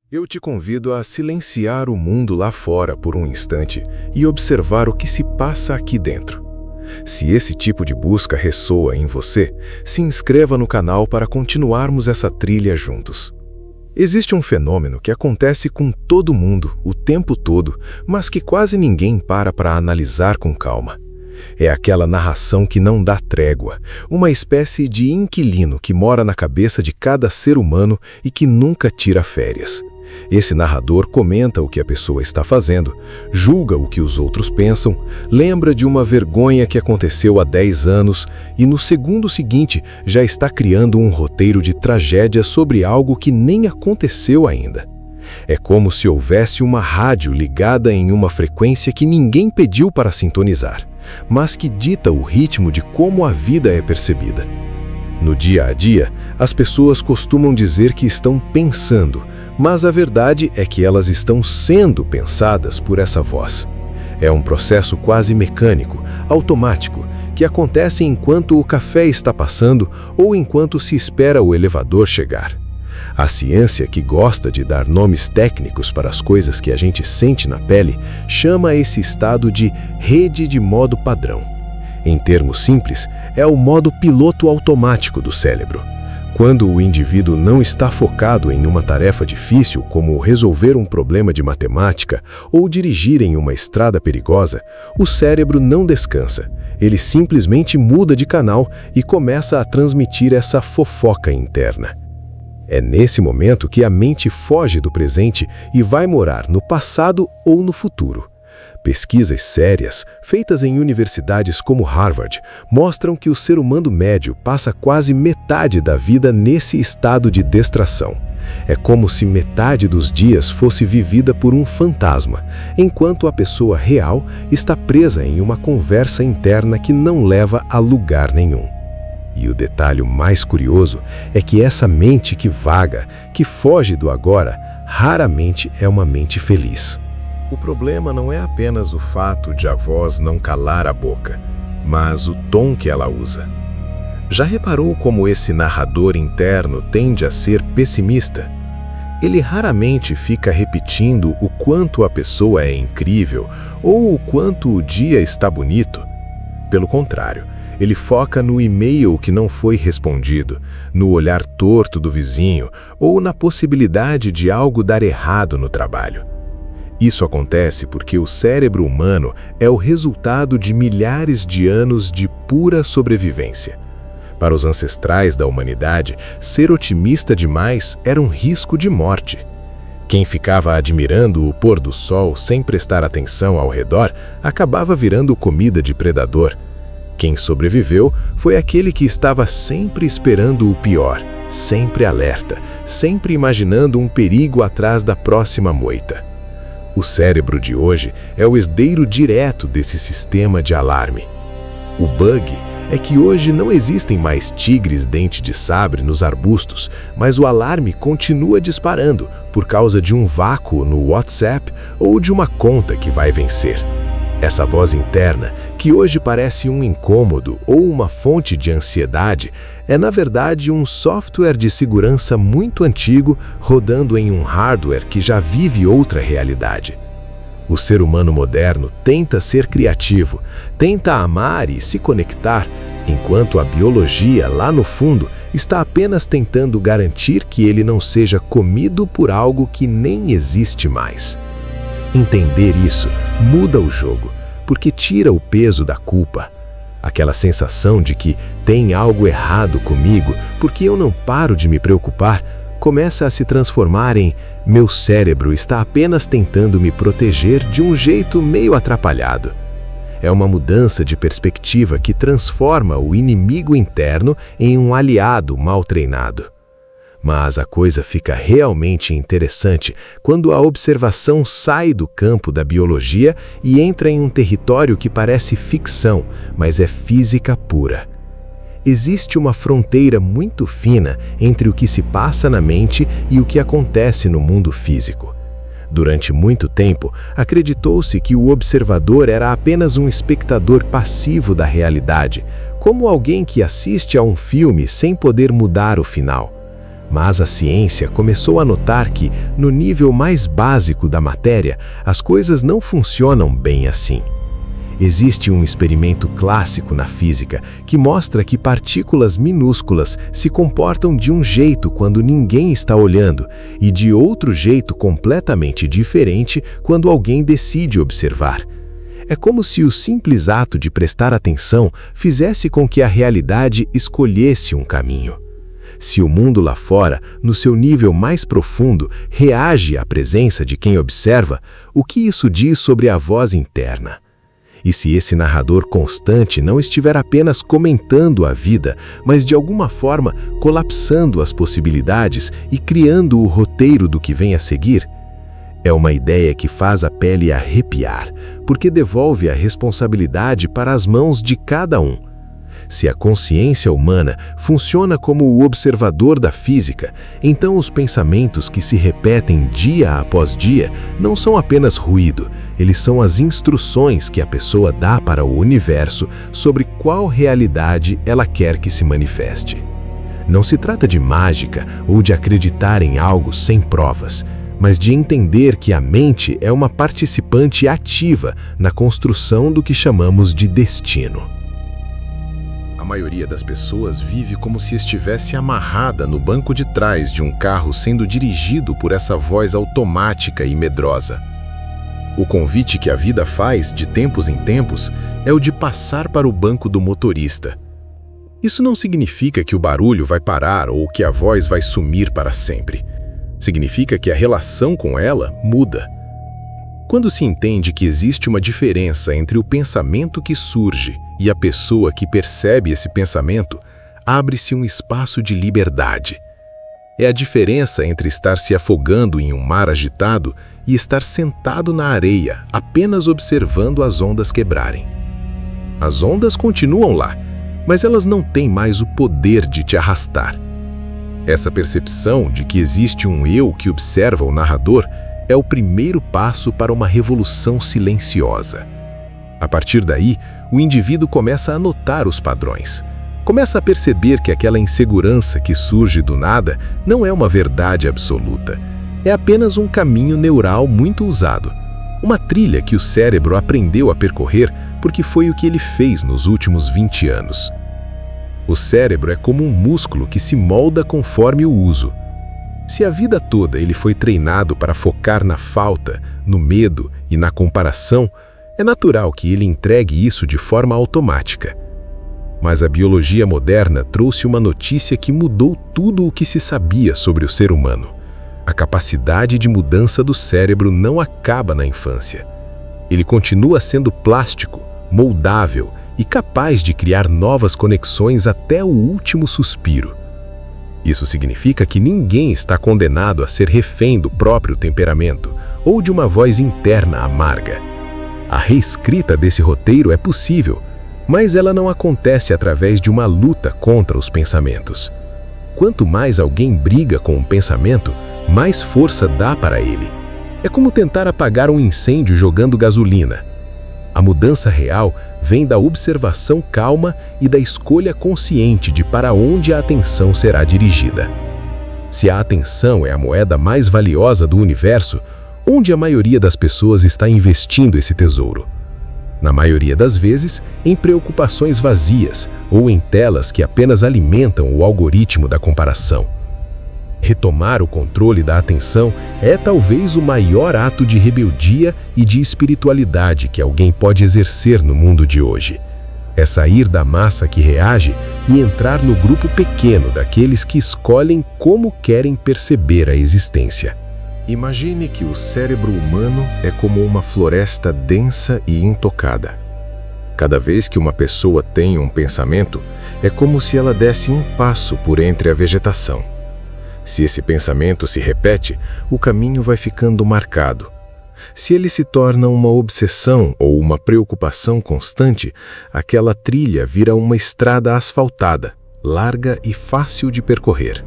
Eu te convido a silenciar o mundo lá fora por um instante e observar o que se passa aqui dentro. Se esse tipo de busca ressoa em você, se inscreva no canal para continuarmos essa trilha juntos. Existe um fenômeno que acontece com todo mundo o tempo todo, mas que quase ninguém para analisar com calma. É aquela narração que não dá trégua, uma espécie de inquilino que mora na cabeça de cada ser humano e que nunca tira férias. Esse narrador comenta o que a pessoa está fazendo, julga o que os outros pensam, lembra de uma vergonha que aconteceu há 10 anos e no segundo seguinte já está criando um roteiro de tragédia sobre algo que nem aconteceu ainda. É como se houvesse uma rádio ligada em uma frequência que ninguém pediu para sintonizar, mas que dita o ritmo de como a vida é percebida. No dia a dia, as pessoas costumam dizer que estão pensando, mas a verdade é que elas estão sendo pensadas por essa voz. É um processo quase mecânico, automático, que acontece enquanto o café está passando ou enquanto se espera o elevador chegar. A ciência, que gosta de dar nomes técnicos para as coisas que a gente sente na pele, chama esse estado de rede de modo padrão. Em termos simples, é o modo piloto automático do cérebro. Quando o indivíduo não está focado em uma tarefa difícil, como resolver um problema de matemática ou dirigir em uma estrada perigosa, o cérebro não descansa. Ele simplesmente muda de canal e começa a transmitir essa fofoca interna. É nesse momento que a mente foge do presente e vai morar no passado ou no futuro. Pesquisas sérias, feitas em universidades como Harvard, mostram que o ser humano médio passa quase metade da vida nesse estado de distração. É como se metade dos dias fosse vivida por um fantasma, enquanto a pessoa real está presa em uma conversa interna que não leva a lugar nenhum. E o detalhe mais curioso é que essa mente que vaga, que foge do agora, raramente é uma mente feliz. O problema não é apenas o fato de a voz não calar a boca, mas o tom que ela usa. Já reparou como esse narrador interno tende a ser pessimista? Ele raramente fica repetindo o quanto a pessoa é incrível ou o quanto o dia está bonito. Pelo contrário, ele foca no e-mail que não foi respondido, no olhar torto do vizinho ou na possibilidade de algo dar errado no trabalho. Isso acontece porque o cérebro humano é o resultado de milhares de anos de pura sobrevivência. Para os ancestrais da humanidade, ser otimista demais era um risco de morte. Quem ficava admirando o pôr do sol sem prestar atenção ao redor acabava virando comida de predador. Quem sobreviveu foi aquele que estava sempre esperando o pior, sempre alerta, sempre imaginando um perigo atrás da próxima moita. O cérebro de hoje é o herdeiro direto desse sistema de alarme. O bug é que hoje não existem mais tigres dente de sabre nos arbustos, mas o alarme continua disparando por causa de um vácuo no WhatsApp ou de uma conta que vai vencer. Essa voz interna, que hoje parece um incômodo ou uma fonte de ansiedade, é na verdade um software de segurança muito antigo rodando em um hardware que já vive outra realidade. O ser humano moderno tenta ser criativo, tenta amar e se conectar, enquanto a biologia, lá no fundo, está apenas tentando garantir que ele não seja comido por algo que nem existe mais. Entender isso muda o jogo, porque tira o peso da culpa. Aquela sensação de que tem algo errado comigo porque eu não paro de me preocupar, começa a se transformar em meu cérebro está apenas tentando me proteger de um jeito meio atrapalhado. É uma mudança de perspectiva que transforma o inimigo interno em um aliado mal treinado. Mas a coisa fica realmente interessante quando a observação sai do campo da biologia e entra em um território que parece ficção, mas é física pura. Existe uma fronteira muito fina entre o que se passa na mente e o que acontece no mundo físico. Durante muito tempo, acreditou-se que o observador era apenas um espectador passivo da realidade, como alguém que assiste a um filme sem poder mudar o final. Mas a ciência começou a notar que, no nível mais básico da matéria, as coisas não funcionam bem assim. Existe um experimento clássico na física que mostra que partículas minúsculas se comportam de um jeito quando ninguém está olhando e de outro jeito completamente diferente quando alguém decide observar. É como se o simples ato de prestar atenção fizesse com que a realidade escolhesse um caminho. Se o mundo lá fora, no seu nível mais profundo, reage à presença de quem observa, o que isso diz sobre a voz interna? E se esse narrador constante não estiver apenas comentando a vida, mas de alguma forma colapsando as possibilidades e criando o roteiro do que vem a seguir? É uma ideia que faz a pele arrepiar, porque devolve a responsabilidade para as mãos de cada um. Se a consciência humana funciona como o observador da física, então os pensamentos que se repetem dia após dia não são apenas ruído, eles são as instruções que a pessoa dá para o universo sobre qual realidade ela quer que se manifeste. Não se trata de mágica ou de acreditar em algo sem provas, mas de entender que a mente é uma participante ativa na construção do que chamamos de destino. A maioria das pessoas vive como se estivesse amarrada no banco de trás de um carro sendo dirigido por essa voz automática e medrosa. O convite que a vida faz, de tempos em tempos, é o de passar para o banco do motorista. Isso não significa que o barulho vai parar ou que a voz vai sumir para sempre. Significa que a relação com ela muda. Quando se entende que existe uma diferença entre o pensamento que surge e a pessoa que percebe esse pensamento, abre-se um espaço de liberdade. É a diferença entre estar se afogando em um mar agitado e estar sentado na areia, apenas observando as ondas quebrarem. As ondas continuam lá, mas elas não têm mais o poder de te arrastar. Essa percepção de que existe um eu que observa o narrador é o primeiro passo para uma revolução silenciosa. A partir daí, o indivíduo começa a notar os padrões. Começa a perceber que aquela insegurança que surge do nada não é uma verdade absoluta. É apenas um caminho neural muito usado. Uma trilha que o cérebro aprendeu a percorrer porque foi o que ele fez nos últimos 20 anos. O cérebro é como um músculo que se molda conforme o uso. Se a vida toda ele foi treinado para focar na falta, no medo e na comparação, é natural que ele entregue isso de forma automática. Mas a biologia moderna trouxe uma notícia que mudou tudo o que se sabia sobre o ser humano. A capacidade de mudança do cérebro não acaba na infância. Ele continua sendo plástico, moldável e capaz de criar novas conexões até o último suspiro. Isso significa que ninguém está condenado a ser refém do próprio temperamento ou de uma voz interna amarga. A reescrita desse roteiro é possível, mas ela não acontece através de uma luta contra os pensamentos. Quanto mais alguém briga com um pensamento, mais força dá para ele. É como tentar apagar um incêndio jogando gasolina. A mudança real vem da observação calma e da escolha consciente de para onde a atenção será dirigida. Se a atenção é a moeda mais valiosa do universo, onde a maioria das pessoas está investindo esse tesouro? Na maioria das vezes, em preocupações vazias ou em telas que apenas alimentam o algoritmo da comparação. Retomar o controle da atenção é talvez o maior ato de rebeldia e de espiritualidade que alguém pode exercer no mundo de hoje. É sair da massa que reage e entrar no grupo pequeno daqueles que escolhem como querem perceber a existência. Imagine que o cérebro humano é como uma floresta densa e intocada. Cada vez que uma pessoa tem um pensamento, é como se ela desse um passo por entre a vegetação. Se esse pensamento se repete, o caminho vai ficando marcado. Se ele se torna uma obsessão ou uma preocupação constante, aquela trilha vira uma estrada asfaltada, larga e fácil de percorrer.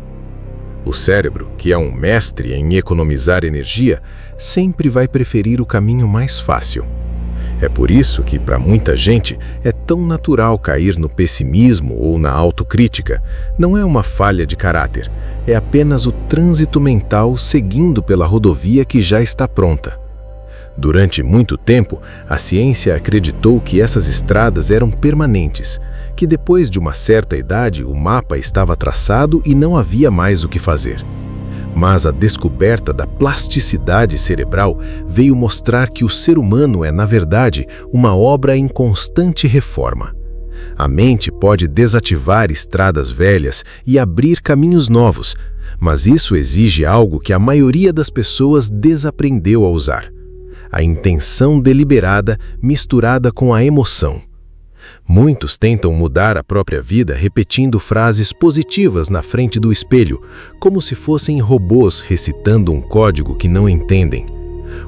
O cérebro, que é um mestre em economizar energia, sempre vai preferir o caminho mais fácil. É por isso que, para muita gente, é tão natural cair no pessimismo ou na autocrítica. Não é uma falha de caráter, é apenas o trânsito mental seguindo pela rodovia que já está pronta. Durante muito tempo, a ciência acreditou que essas estradas eram permanentes, que depois de uma certa idade o mapa estava traçado e não havia mais o que fazer. Mas a descoberta da plasticidade cerebral veio mostrar que o ser humano é, na verdade, uma obra em constante reforma. A mente pode desativar estradas velhas e abrir caminhos novos, mas isso exige algo que a maioria das pessoas desaprendeu a usar: a intenção deliberada misturada com a emoção. Muitos tentam mudar a própria vida repetindo frases positivas na frente do espelho, como se fossem robôs recitando um código que não entendem.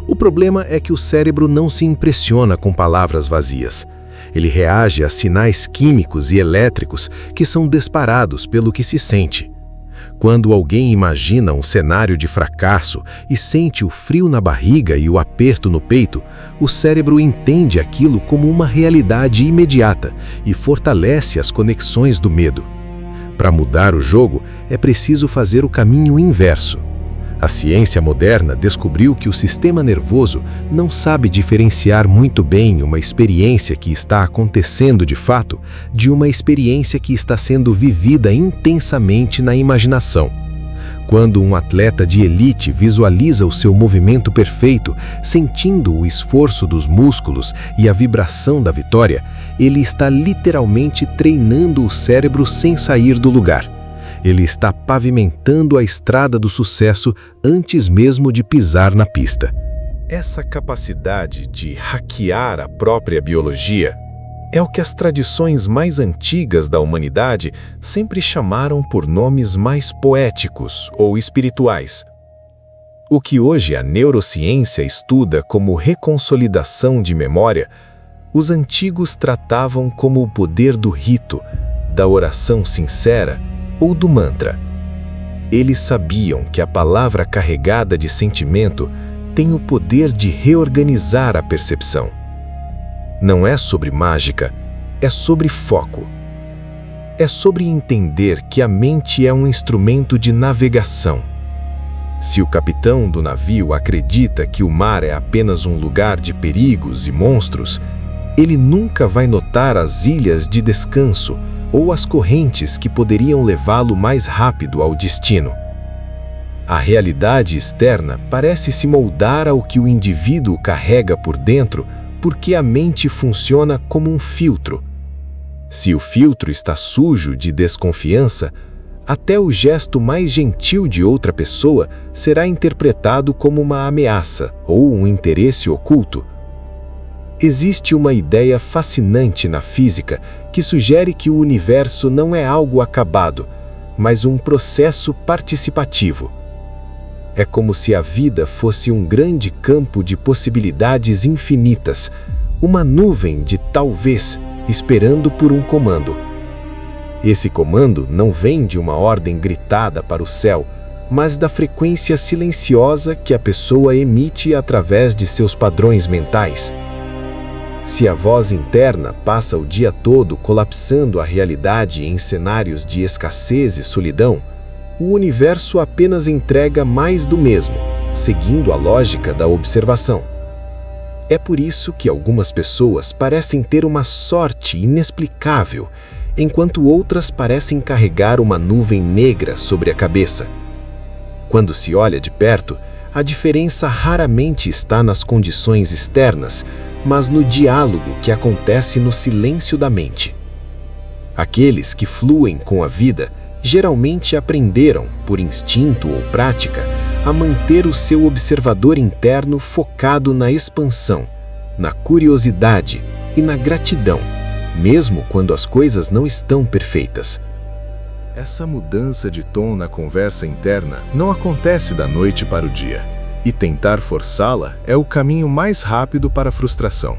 O problema é que o cérebro não se impressiona com palavras vazias. Ele reage a sinais químicos e elétricos que são disparados pelo que se sente. Quando alguém imagina um cenário de fracasso e sente o frio na barriga e o aperto no peito, o cérebro entende aquilo como uma realidade imediata e fortalece as conexões do medo. Para mudar o jogo, é preciso fazer o caminho inverso. A ciência moderna descobriu que o sistema nervoso não sabe diferenciar muito bem uma experiência que está acontecendo de fato de uma experiência que está sendo vivida intensamente na imaginação. Quando um atleta de elite visualiza o seu movimento perfeito, sentindo o esforço dos músculos e a vibração da vitória, ele está literalmente treinando o cérebro sem sair do lugar. Ele está pavimentando a estrada do sucesso antes mesmo de pisar na pista. Essa capacidade de hackear a própria biologia é o que as tradições mais antigas da humanidade sempre chamaram por nomes mais poéticos ou espirituais. O que hoje a neurociência estuda como reconsolidação de memória, os antigos tratavam como o poder do rito, da oração sincera ou do mantra. Eles sabiam que a palavra carregada de sentimento tem o poder de reorganizar a percepção. Não é sobre mágica, é sobre foco. É sobre entender que a mente é um instrumento de navegação. Se o capitão do navio acredita que o mar é apenas um lugar de perigos e monstros, ele nunca vai notar as ilhas de descanso ou as correntes que poderiam levá-lo mais rápido ao destino. A realidade externa parece se moldar ao que o indivíduo carrega por dentro porque a mente funciona como um filtro. Se o filtro está sujo de desconfiança, até o gesto mais gentil de outra pessoa será interpretado como uma ameaça ou um interesse oculto. Existe uma ideia fascinante na física que sugere que o universo não é algo acabado, mas um processo participativo. É como se a vida fosse um grande campo de possibilidades infinitas, uma nuvem de talvez esperando por um comando. Esse comando não vem de uma ordem gritada para o céu, mas da frequência silenciosa que a pessoa emite através de seus padrões mentais. Se a voz interna passa o dia todo colapsando a realidade em cenários de escassez e solidão, o universo apenas entrega mais do mesmo, seguindo a lógica da observação. É por isso que algumas pessoas parecem ter uma sorte inexplicável, enquanto outras parecem carregar uma nuvem negra sobre a cabeça. Quando se olha de perto, a diferença raramente está nas condições externas, mas no diálogo que acontece no silêncio da mente. Aqueles que fluem com a vida geralmente aprenderam, por instinto ou prática, a manter o seu observador interno focado na expansão, na curiosidade e na gratidão, mesmo quando as coisas não estão perfeitas. Essa mudança de tom na conversa interna não acontece da noite para o dia, e tentar forçá-la é o caminho mais rápido para a frustração.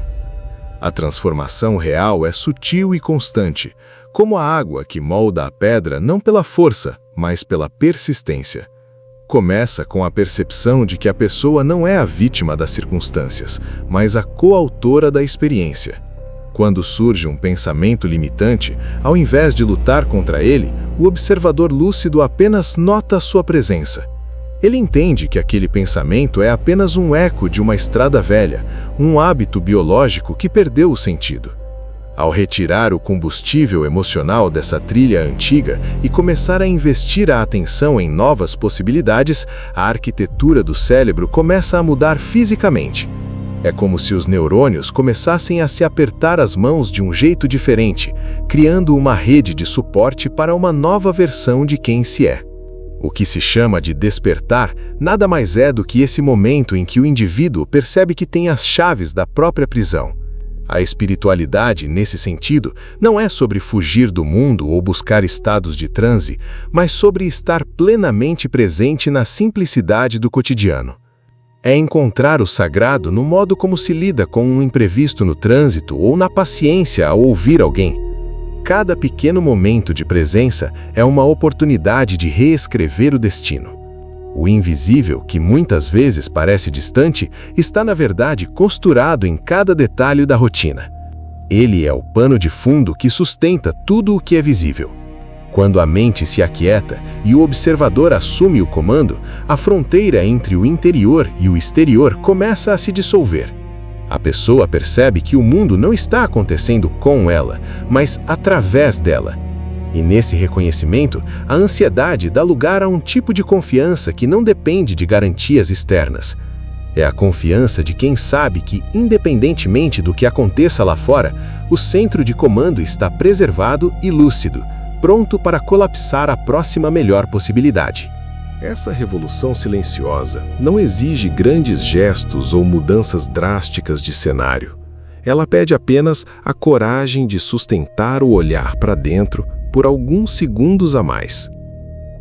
A transformação real é sutil e constante, como a água que molda a pedra não pela força, mas pela persistência. começa com a percepção de que a pessoa não é a vítima das circunstâncias, mas a coautora da experiência. Quando surge um pensamento limitante, ao invés de lutar contra ele, o observador lúcido apenas nota sua presença. Ele entende que aquele pensamento é apenas um eco de uma estrada velha, um hábito biológico que perdeu o sentido. Ao retirar o combustível emocional dessa trilha antiga e começar a investir a atenção em novas possibilidades, a arquitetura do cérebro começa a mudar fisicamente. É como se os neurônios começassem a se apertar as mãos de um jeito diferente, criando uma rede de suporte para uma nova versão de quem se é. O que se chama de despertar nada mais é do que esse momento em que o indivíduo percebe que tem as chaves da própria prisão. A espiritualidade, nesse sentido, não é sobre fugir do mundo ou buscar estados de transe, mas sobre estar plenamente presente na simplicidade do cotidiano. É encontrar o sagrado no modo como se lida com um imprevisto no trânsito ou na paciência ao ouvir alguém. Cada pequeno momento de presença é uma oportunidade de reescrever o destino. O invisível, que muitas vezes parece distante, está na verdade costurado em cada detalhe da rotina. Ele é o pano de fundo que sustenta tudo o que é visível. Quando a mente se aquieta e o observador assume o comando, a fronteira entre o interior e o exterior começa a se dissolver. A pessoa percebe que o mundo não está acontecendo com ela, mas através dela. E nesse reconhecimento, a ansiedade dá lugar a um tipo de confiança que não depende de garantias externas. É a confiança de quem sabe que, independentemente do que aconteça lá fora, o centro de comando está preservado e lúcido, pronto para colapsar a próxima melhor possibilidade. Essa revolução silenciosa não exige grandes gestos ou mudanças drásticas de cenário. Ela pede apenas a coragem de sustentar o olhar para dentro por alguns segundos a mais.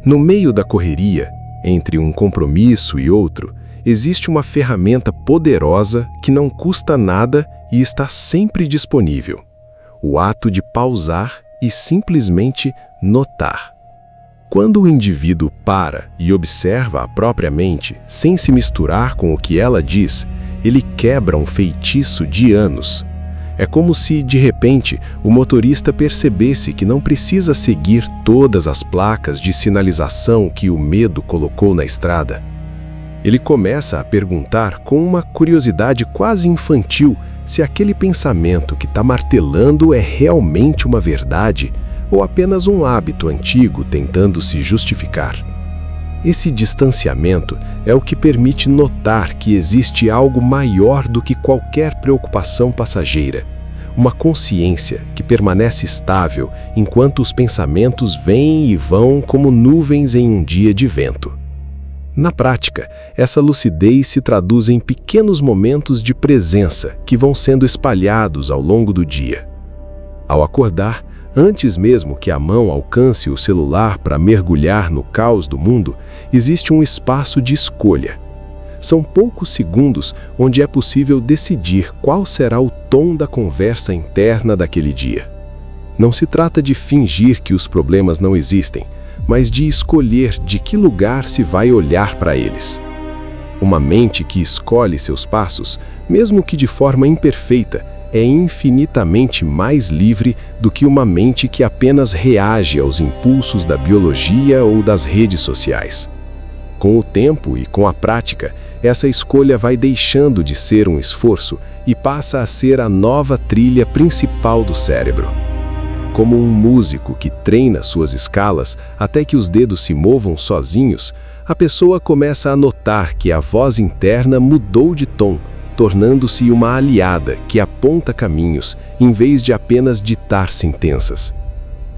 No meio da correria, entre um compromisso e outro, existe uma ferramenta poderosa que não custa nada e está sempre disponível: o ato de pausar e simplesmente notar. Quando o indivíduo para e observa a própria mente, sem se misturar com o que ela diz, ele quebra um feitiço de anos. É como se, de repente, o motorista percebesse que não precisa seguir todas as placas de sinalização que o medo colocou na estrada. Ele começa a perguntar com uma curiosidade quase infantil se aquele pensamento que está martelando é realmente uma verdade ou apenas um hábito antigo tentando se justificar. Esse distanciamento é o que permite notar que existe algo maior do que qualquer preocupação passageira, uma consciência que permanece estável enquanto os pensamentos vêm e vão como nuvens em um dia de vento. Na prática, essa lucidez se traduz em pequenos momentos de presença que vão sendo espalhados ao longo do dia. Ao acordar, antes mesmo que a mão alcance o celular para mergulhar no caos do mundo, existe um espaço de escolha. São poucos segundos onde é possível decidir qual será o tom da conversa interna daquele dia. Não se trata de fingir que os problemas não existem, mas de escolher de que lugar se vai olhar para eles. Uma mente que escolhe seus passos, mesmo que de forma imperfeita, é infinitamente mais livre do que uma mente que apenas reage aos impulsos da biologia ou das redes sociais. Com o tempo e com a prática, essa escolha vai deixando de ser um esforço e passa a ser a nova trilha principal do cérebro. Como um músico que treina suas escalas até que os dedos se movam sozinhos, a pessoa começa a notar que a voz interna mudou de tom, tornando-se uma aliada que aponta caminhos, em vez de apenas ditar sentenças.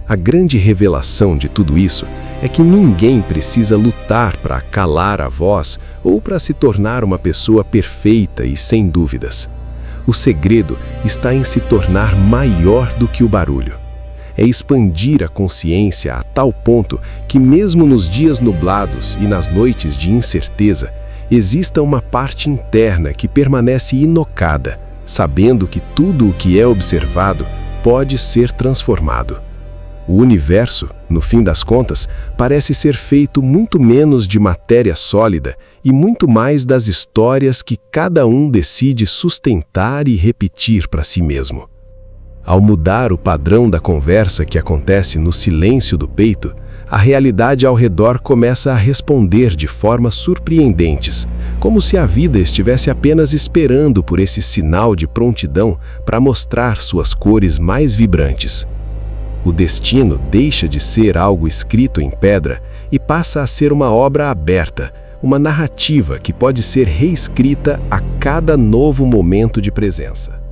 A grande revelação de tudo isso é que ninguém precisa lutar para calar a voz ou para se tornar uma pessoa perfeita e sem dúvidas. O segredo está em se tornar maior do que o barulho. É expandir a consciência a tal ponto que, mesmo nos dias nublados e nas noites de incerteza, exista uma parte interna que permanece inocada, sabendo que tudo o que é observado pode ser transformado. O universo, no fim das contas, parece ser feito muito menos de matéria sólida e muito mais das histórias que cada um decide sustentar e repetir para si mesmo. Ao mudar o padrão da conversa que acontece no silêncio do peito, a realidade ao redor começa a responder de formas surpreendentes, como se a vida estivesse apenas esperando por esse sinal de prontidão para mostrar suas cores mais vibrantes. O destino deixa de ser algo escrito em pedra e passa a ser uma obra aberta, uma narrativa que pode ser reescrita a cada novo momento de presença.